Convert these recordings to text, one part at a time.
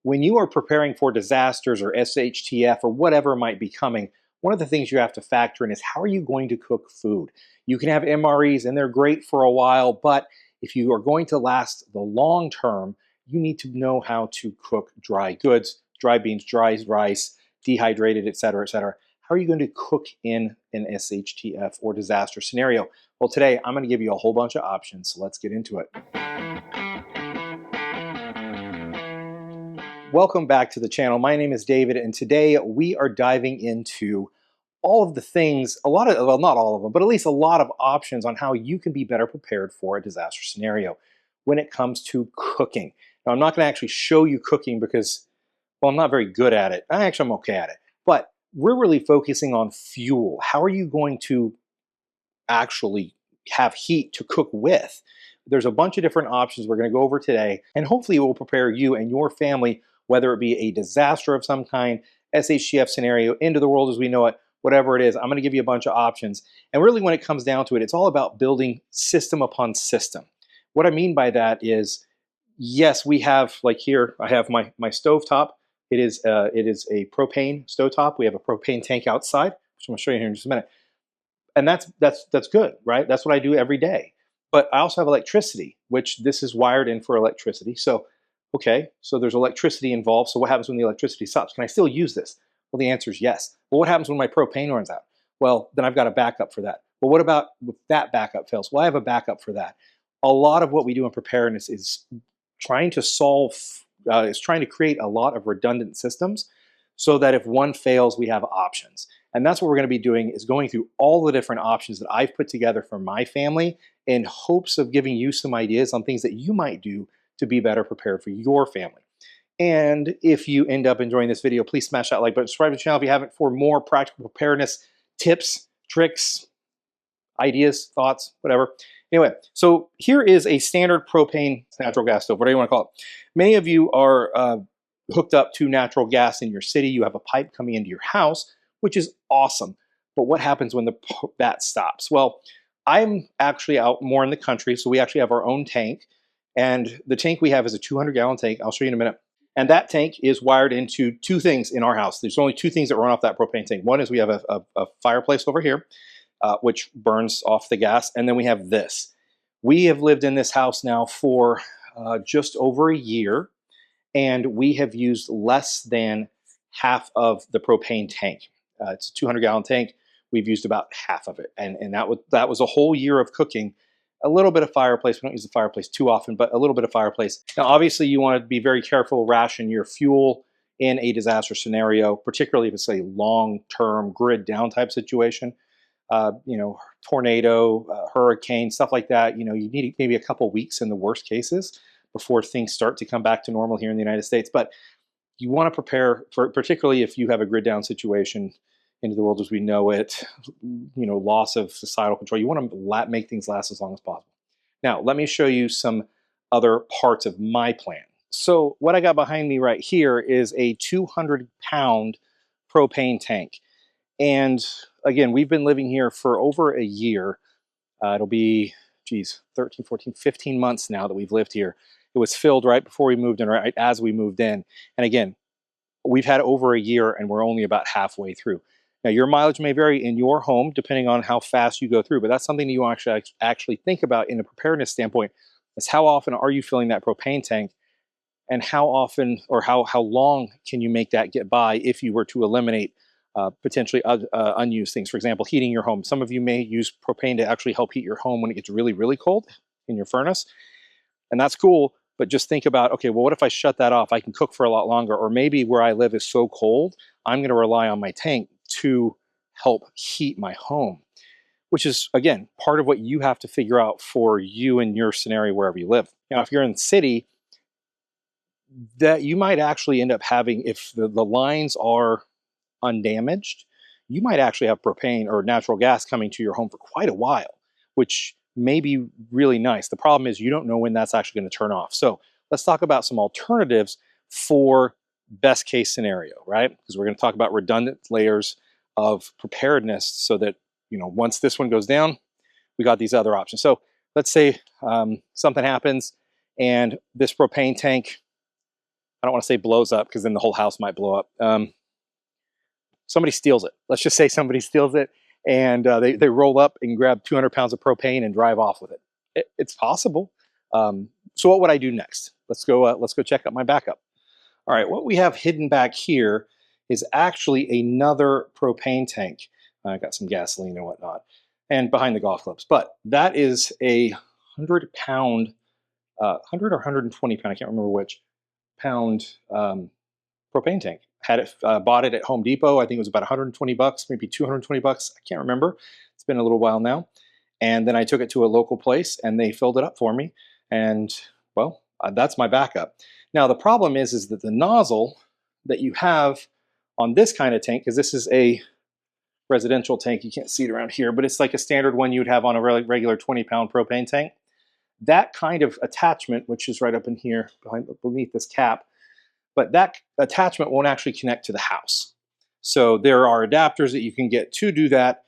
When you are preparing for disasters or SHTF or whatever might be coming, one of the things you have to factor in is how are you going to cook food? You can have MREs and they're great for a while, but if you are going to last the long term, you need to know how to cook dry goods, dry beans, dry rice, dehydrated, etc., etc. How are you going to cook in an SHTF or disaster scenario? Well, today I'm going to give you a whole bunch of options, so let's get into it. Welcome back to the channel. My name is David, and today we are diving into all of the things, well, not all of them, but at least a lot of options on how you can be better prepared for a disaster scenario when it comes to cooking. Now, I'm not going to actually show you cooking because, well, I'm not very good at it. Actually, I'm okay at it. But we're really focusing on fuel. How are you going to actually have heat to cook with? There's a bunch of different options we're going to go over today, and hopefully it will prepare you and your family, whether it be a disaster of some kind, SHTF scenario, end of the world as we know it, whatever it is. I'm going to give you a bunch of options. And really when it comes down to it, it's all about building system upon system. What I mean by that is, yes, we have, like here, I have my stovetop. It is a propane stovetop. We have a propane tank outside, which I'm going to show you here in just a minute. And that's good, right? That's what I do every day. But I also have electricity, which this is wired in for electricity. So, okay, so there's electricity involved. So what happens when the electricity stops? Can I still use this? Well, the answer is yes. Well, what happens when my propane runs out? Well, then I've got a backup for that. Well, what about if that backup fails? Well, I have a backup for that. A lot of what we do in preparedness is trying to create a lot of redundant systems so that if one fails, we have options. And that's what we're going to be doing, is going through all the different options that I've put together for my family in hopes of giving you some ideas on things that you might do to be better prepared for your family. And if you end up enjoying this video, please smash that like button, subscribe to the channel if you haven't, for more practical preparedness tips, tricks, ideas, thoughts, whatever. Anyway, so here is a standard propane natural gas stove, whatever you want to call it. Many of you are hooked up to natural gas in your city. You have a pipe coming into your house, which is awesome. But what happens when that stops? Well, I'm actually out more in the country, so we actually have our own tank. And the tank we have is a 200-gallon tank. I'll show you in a minute. And that tank is wired into two things in our house. There's only two things that run off that propane tank. One is we have a fireplace over here, which burns off the gas. And then we have this. We have lived in this house now for just over a year, and we have used less than half of the propane tank. It's a 200-gallon tank. We've used about half of it. And that was a whole year of cooking. A little bit of fireplace. We don't use the fireplace too often, but a little bit of fireplace. Now, obviously, you want to be very careful, ration your fuel in a disaster scenario, particularly if it's a long-term grid down type situation. Tornado, hurricane, stuff like that. You need maybe a couple weeks in the worst cases before things start to come back to normal here in the United States. But you want to prepare for, particularly if you have a grid down situation, into the world as we know it, loss of societal control. You want to make things last as long as possible. Now, let me show you some other parts of my plan. So what I got behind me right here is a 200-pound propane tank. And again, we've been living here for over a year. It'll be, 13, 14, 15 months now that we've lived here. It was filled right before we moved in, right as we moved in. And again, we've had over a year and we're only about halfway through. Now, your mileage may vary in your home depending on how fast you go through, but that's something you actually think about in a preparedness standpoint, is how often are you filling that propane tank, and how often or how long can you make that get by if you were to eliminate potentially unused things. For example, heating your home. Some of you may use propane to actually help heat your home when it gets really, really cold in your furnace, and that's cool. But just think about, okay, well, what if I shut that off? I can cook for a lot longer. Or maybe where I live is so cold, I'm going to rely on my tank to help heat my home, which is, again, part of what you have to figure out for you and your scenario wherever you live. Now, if you're in the city, that you might actually end up having, if the lines are undamaged, you might actually have propane or natural gas coming to your home for quite a while, which may be really nice. The problem is you don't know when that's actually going to turn off. So let's talk about some alternatives for best case scenario, right? Because we're going to talk about redundant layers of preparedness so that, once this one goes down, we got these other options. So let's say something happens and this propane tank, I don't want to say blows up because then the whole house might blow up. Somebody steals it. Let's just say somebody steals it, and they roll up and grab 200 pounds of propane and drive off with it. It's possible. So what would I do next? Let's go check out my backup. All right, what we have hidden back here is actually another propane tank. I got some gasoline and whatnot, and behind the golf clubs. But that is a 100-pound, 100 or 120 pound, I can't remember which, pound propane tank. Had it bought it at Home Depot. I think it was about 120 bucks, maybe 220 bucks. I can't remember. It's been a little while now. And then I took it to a local place and they filled it up for me. And well, that's my backup. Now the problem is that the nozzle that you have on this kind of tank, because this is a residential tank, you can't see it around here, but it's like a standard one you would have on a regular 20-pound propane tank. That kind of attachment, which is right up in here beneath this cap, but that attachment won't actually connect to the house. So there are adapters that you can get to do that,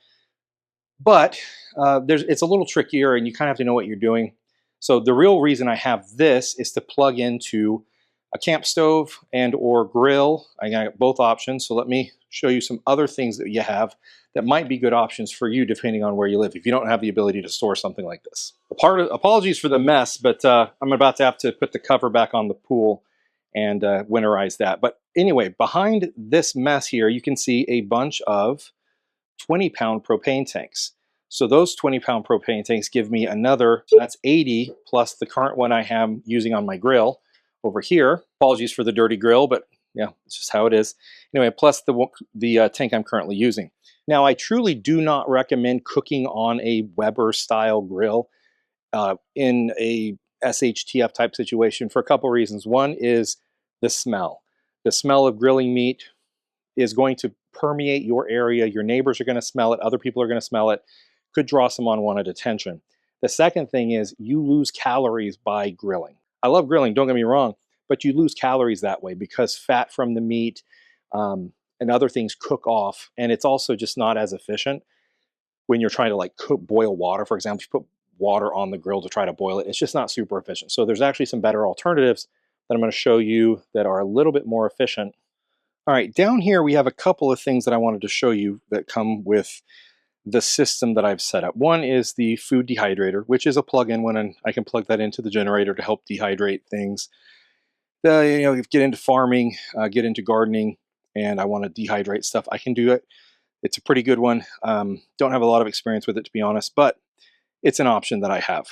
but it's a little trickier and you kind of have to know what you're doing. So the real reason I have this is to plug into a camp stove and or grill. I got both options. So let me show you some other things that you have that might be good options for you depending on where you live if you don't have the ability to store something like this. Apologies for the mess, but I'm about to have to put the cover back on the pool and winterize that. But anyway, behind this mess here, you can see a bunch of 20-pound propane tanks. So those 20-pound propane tanks give me another, so that's 80 plus the current one I am using on my grill over here. Apologies for the dirty grill, but yeah, it's just how it is. Anyway, plus the tank I'm currently using. Now, I truly do not recommend cooking on a Weber style grill in a SHTF type situation for a couple reasons. One is the smell. The smell of grilling meat is going to permeate your area. Your neighbors are going to smell it. Other people are going to smell it. Could draw some unwanted attention. The second thing is you lose calories by grilling. I love grilling, don't get me wrong, but you lose calories that way because fat from the meat and other things cook off, and it's also just not as efficient when you're trying to like boil water. For example, if you put water on the grill to try to boil it, it's just not super efficient. So there's actually some better alternatives that I'm going to show you that are a little bit more efficient. All right, down here we have a couple of things that I wanted to show you that come with the system that I've set up. One is the food dehydrator, which is a plug-in one, I can plug that into the generator to help dehydrate things. Get into farming, get into gardening, and I want to dehydrate stuff. I can do it. It's a pretty good one. Don't have a lot of experience with it, to be honest, but it's an option that I have.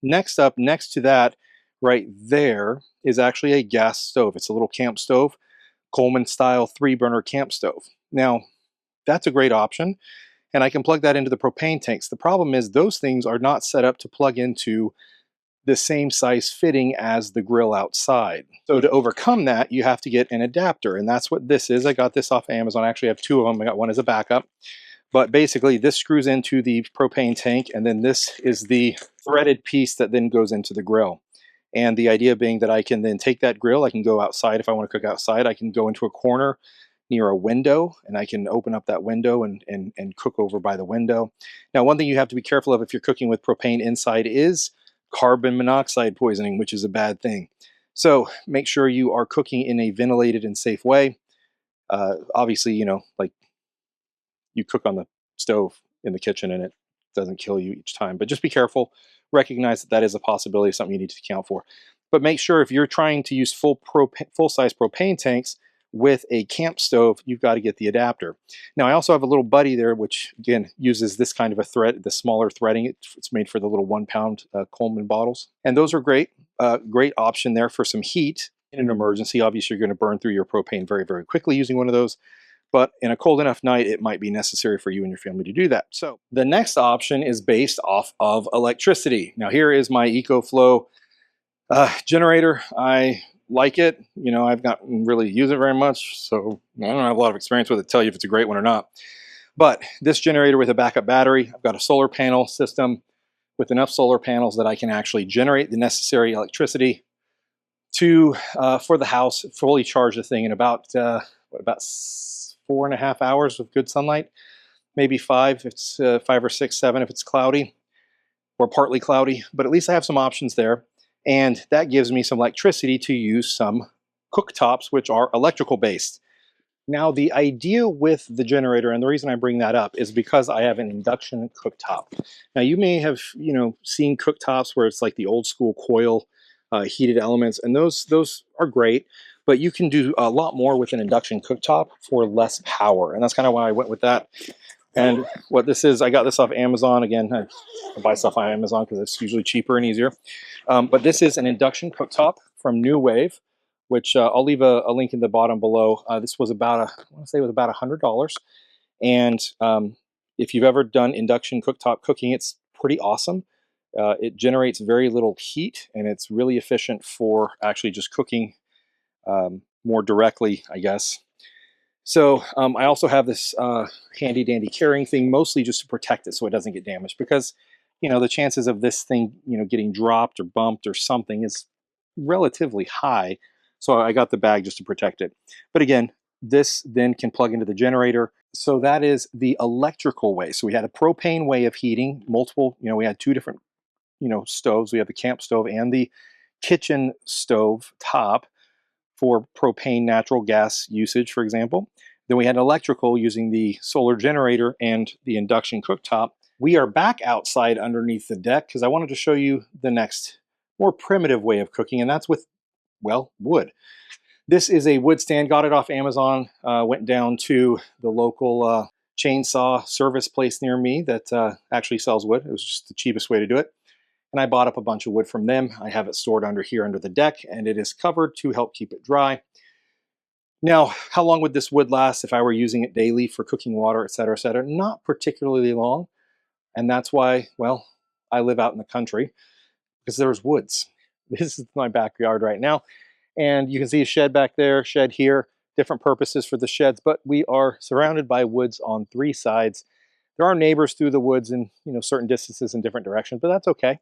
Next up, next to that, right there, is actually a gas stove. It's a little camp stove, Coleman style 3-burner camp stove. Now, that's a great option, and I can plug that into the propane tanks. The problem is those things are not set up to plug into the same size fitting as the grill outside. So to overcome that, you have to get an adapter, and that's what this is. I got this off of Amazon. I actually have 2 of them. I got one as a backup. But basically, this screws into the propane tank, and then this is the threaded piece that then goes into the grill. And the idea being that I can then take that grill, I can go outside if I want to cook outside. I can go into a corner near a window, and I can open up that window and cook over by the window. Now, one thing you have to be careful of if you're cooking with propane inside is carbon monoxide poisoning, which is a bad thing. So make sure you are cooking in a ventilated and safe way. Obviously, like you cook on the stove in the kitchen and it doesn't kill you each time, but just be careful. Recognize that is a possibility, something you need to account for. But make sure if you're trying to use full-size propane tanks with a camp stove, you've got to get the adapter. Now, I also have a little buddy there, which again uses this kind of a thread, the smaller threading. It's made for the little 1-pound Coleman bottles, and those are great. Great option there for some heat in an emergency. Obviously, you're going to burn through your propane very, very quickly using one of those. But in a cold enough night, it might be necessary for you and your family to do that. So the next option is based off of electricity. Now here is my EcoFlow generator. I like it. I've not really used it very much, so I don't have a lot of experience with it to tell you if it's a great one or not. But this generator with a backup battery, I've got a solar panel system with enough solar panels that I can actually generate the necessary electricity for the house, fully charge the thing in about 4.5 hours with good sunlight, maybe 5 if it's 5 or 6, 7 if it's cloudy or partly cloudy, but at least I have some options there. And that gives me some electricity to use some cooktops, which are electrical based. Now, the idea with the generator, and the reason I bring that up, is because I have an induction cooktop. Now, you may have, seen cooktops where it's like the old school coil heated elements, and those are great. But you can do a lot more with an induction cooktop for less power, and that's kind of why I went with that. And what this is, I got this off Amazon. Again, I buy stuff on Amazon because it's usually cheaper and easier. But this is an induction cooktop from New Wave, which I'll leave a link in the bottom below. This was about, I want to say it was about $100. And if you've ever done induction cooktop cooking, it's pretty awesome. It generates very little heat, and it's really efficient for actually just cooking more directly, I guess. So I also have this handy dandy carrying thing, mostly just to protect it so it doesn't get damaged, because the chances of this thing getting dropped or bumped or something is relatively high. So I got the bag just to protect it. But again, this then can plug into the generator. So that is the electrical way. So we had a propane way of heating, multiple, we had two different stoves. We have the camp stove and the kitchen stove top for propane natural gas usage, for example. Then we had electrical using the solar generator and the induction cooktop. We are back outside underneath the deck because I wanted to show you the next more primitive way of cooking, and that's with, well, wood. This is a wood stand, got it off Amazon, went down to the local chainsaw service place near me that actually sells wood. It was just the cheapest way to do it. And I bought up a bunch of wood from them. I have it stored under here under the deck, and it is covered to help keep it dry. Now, how long would this wood last if I were using it daily for cooking water, et cetera, et cetera? Not particularly long. And that's why, well, I live out in the country because there's woods. This is my backyard right now. And you can see a shed back there, shed here, different purposes for the sheds, but we are surrounded by woods on three sides. There are neighbors through the woods in certain distances in different directions, but that's okay.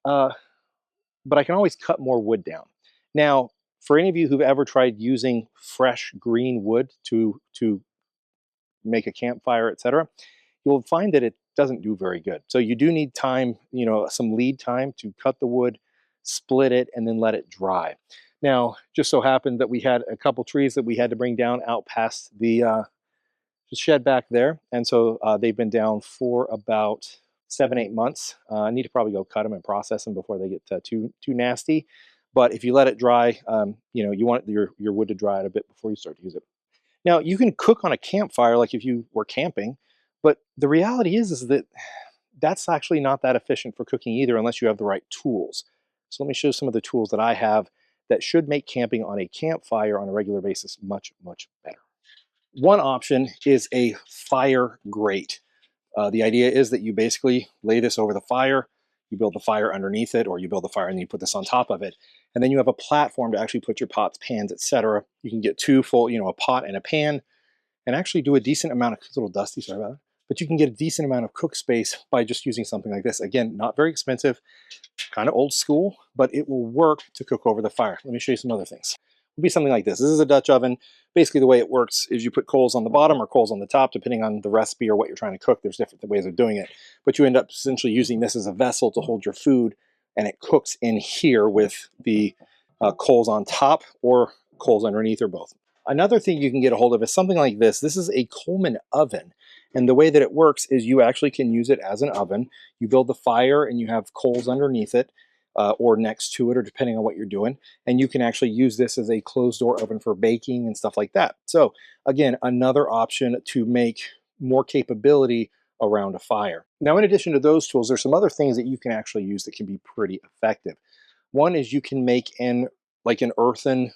But I can always cut more wood down. Now, for any of you who've ever tried using fresh green wood to make a campfire, etc., you'll find that it doesn't do very good. So you do need time, some lead time to cut the wood, split it, and then let it dry. Now, just so happened that we had a couple trees that we had to bring down out past the shed back there, and so they've been down for about 7-8 months. I need to probably go cut them and process them before they get too nasty. But if you let it dry, you want your wood to dry out a bit before you start to use it. Now, you can cook on a campfire like if you were camping, but the reality is that that's actually not that efficient for cooking either unless you have the right tools. So let me show you some of the tools that I have that should make camping on a campfire on a regular basis much, much better. One option is a fire grate. The idea is that you basically lay this over the fire, you build the fire underneath it, or you build the fire and you put this on top of it. And then you have a platform to actually put your pots, pans, etc. You can get two full, a pot and a pan, and actually do a decent amount of, it's a little dusty, sorry about that, but you can get a decent amount of cook space by just using something like this. Again, not very expensive, kind of old school, but it will work to cook over the fire. Let me show you some other things. It'll be something like this. This is a Dutch oven. Basically, the way it works is you put coals on the bottom or coals on the top, depending on the recipe or what you're trying to cook. There's different ways of doing it, but you end up essentially using this as a vessel to hold your food, and it cooks in here with the coals on top or coals underneath, or both. Another thing you can get a hold of is something like this. This is a Coleman oven, and the way that it works is you actually can use it as an oven. You build the fire and you have coals underneath it, or next to it, or depending on what you're doing. And you can actually use this as a closed door oven for baking and stuff like that. So again, another option to make more capability around a fire. Now, in addition to those tools, there's some other things that you can actually use that can be pretty effective. One is you can make an earthen,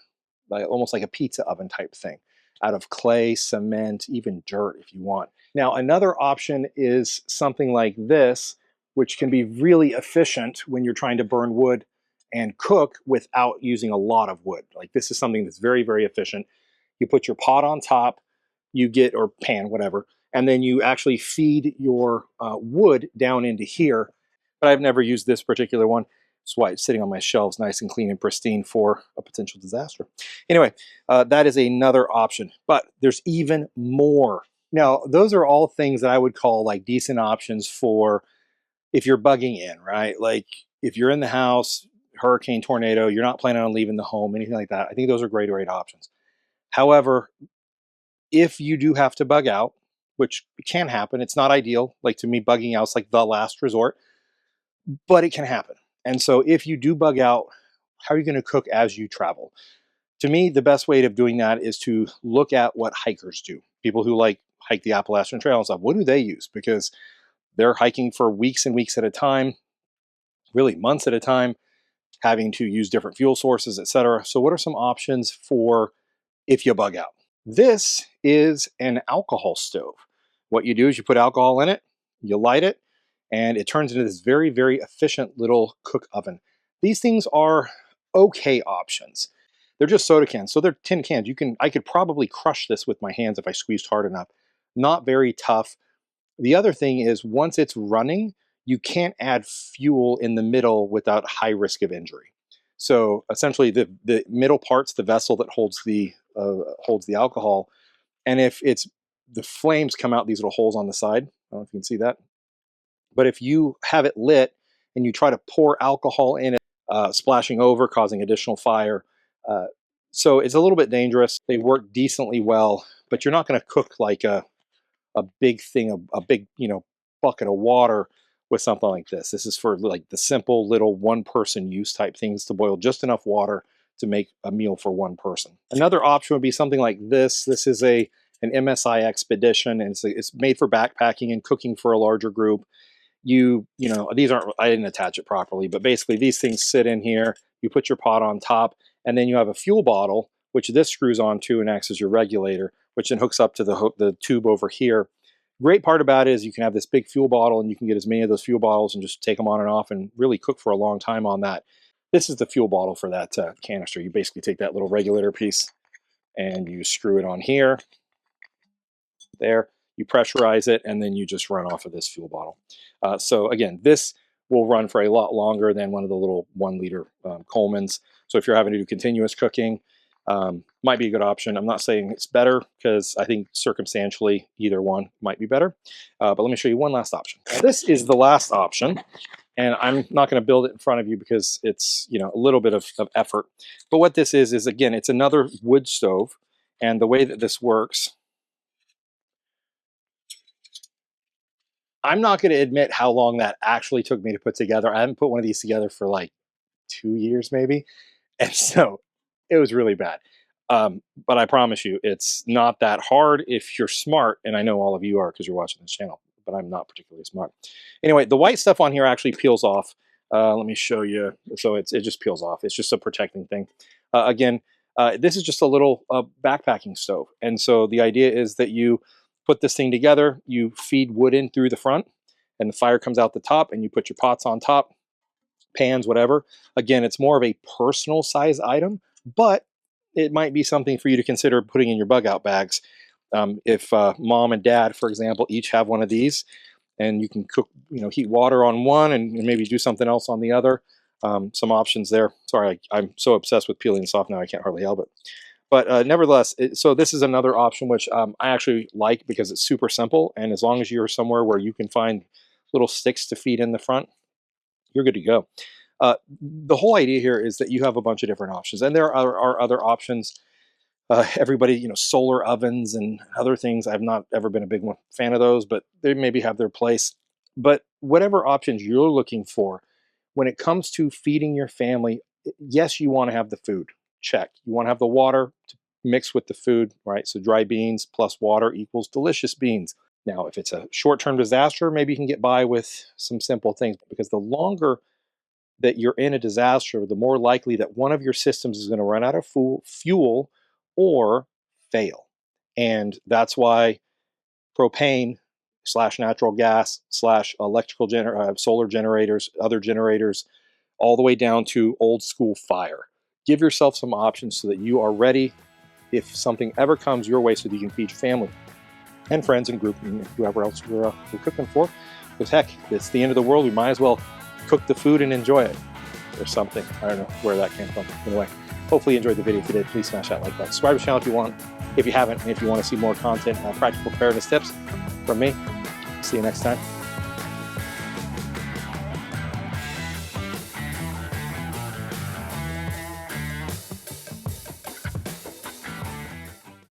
almost like a pizza oven type thing, out of clay, cement, even dirt if you want. Now, another option is something like this, which can be really efficient when you're trying to burn wood and cook without using a lot of wood. Like, this is something that's very, very efficient. You put your pot on top, you get, or pan, whatever, and then you actually feed your wood down into here. But I've never used this particular one. That's why it's sitting on my shelves nice and clean and pristine for a potential disaster. Anyway, that is another option, but there's even more. Now, those are all things that I would call like decent options for if you're bugging in, right? Like if you're in the house, hurricane, tornado, you're not planning on leaving the home, anything like that, I think those are great options. However, if you do have to bug out, which can happen, it's not ideal. Like to me, bugging out is like the last resort, but it can happen. And so if you do bug out, how are you going to cook as you travel? To me, the best way of doing that is to look at what hikers do. People who like hike the Appalachian Trail and stuff, what do they use? Because they're hiking for weeks and weeks at a time, really months at a time, having to use different fuel sources, etc. So what are some options for if you bug out? This is an alcohol stove. What you do is you put alcohol in it, you light it, and it turns into this very efficient little cook oven. These things are okay options. They're just soda cans, so they're tin cans. I could probably crush this with my hands if I squeezed hard enough. Not very tough. The other thing is once it's running, you can't add fuel in the middle without high risk of injury. So essentially the middle part's the vessel that holds the alcohol. And if the flames come out these little holes on the side, I don't know if you can see that. But if you have it lit and you try to pour alcohol in it, splashing over, causing additional fire. So it's a little bit dangerous. They work decently well, but you're not going to cook like a big thing, a big, bucket of water with something like this. This is for like the simple little one person use type things to boil just enough water to make a meal for one person. Another option would be something like this. This is an MSI Expedition, and it's made for backpacking and cooking for a larger group. These aren't, I didn't attach it properly, but basically these things sit in here. You put your pot on top, and then you have a fuel bottle, which this screws onto and acts as your regulator, which then hooks up to the tube over here. Great part about it is you can have this big fuel bottle and you can get as many of those fuel bottles and just take them on and off and really cook for a long time on that. This is the fuel bottle for that canister. You basically take that little regulator piece and you screw it on here, there, you pressurize it, and then you just run off of this fuel bottle. So again, this will run for a lot longer than one of the little 1 liter Colemans. So if you're having to do continuous cooking, might be a good option. I'm not saying it's better because I think circumstantially either one might be better. But let me show you one last option. Now, this is the last option, and I'm not going to build it in front of you because it's a little bit of effort. But what this is again, it's another wood stove, and the way that this works, I'm not going to admit how long that actually took me to put together. I haven't put one of these together for like 2 years maybe. And so it was really bad. But I promise you, it's not that hard if you're smart. And I know all of you are because you're watching this channel, but I'm not particularly smart. Anyway, the white stuff on here actually peels off. Let me show you. So it just peels off. It's just a protecting thing. Again, this is just a little backpacking stove. And so the idea is that you put this thing together, you feed wood in through the front, and the fire comes out the top, and you put your pots on top, pans, whatever. Again, it's more of a personal size item, but it might be something for you to consider putting in your bug out bags. If mom and dad, for example, each have one of these, and you can cook, heat water on one and maybe do something else on the other. Some options there. Sorry, I'm so obsessed with peeling this off now I can't hardly help it. But nevertheless, so this is another option which I actually like because it's super simple, and as long as you're somewhere where you can find little sticks to feed in the front, you're good to go. The whole idea here is that you have a bunch of different options, and there are other options. Everybody, solar ovens and other things. I've not ever been a big fan of those, but they maybe have their place. But whatever options you're looking for, when it comes to feeding your family, yes, you want to have the food. Check. You want to have the water to mix with the food, right? So dry beans plus water equals delicious beans. Now, if it's a short-term disaster, maybe you can get by with some simple things, because the longer that you're in a disaster, the more likely that one of your systems is going to run out of fuel or fail. And that's why propane / natural gas / electrical solar generators, other generators, all the way down to old school fire. Give yourself some options so that you are ready if something ever comes your way, so that you can feed your family and friends and group and whoever else you're cooking for. Because heck, it's the end of the world. We might as well cook the food and enjoy it or something. I don't know where that came from. Anyway, hopefully you enjoyed the video today. Please smash that like button. Subscribe to the channel if you want. If you haven't, and if you want to see more content, practical preparedness tips from me. See you next time.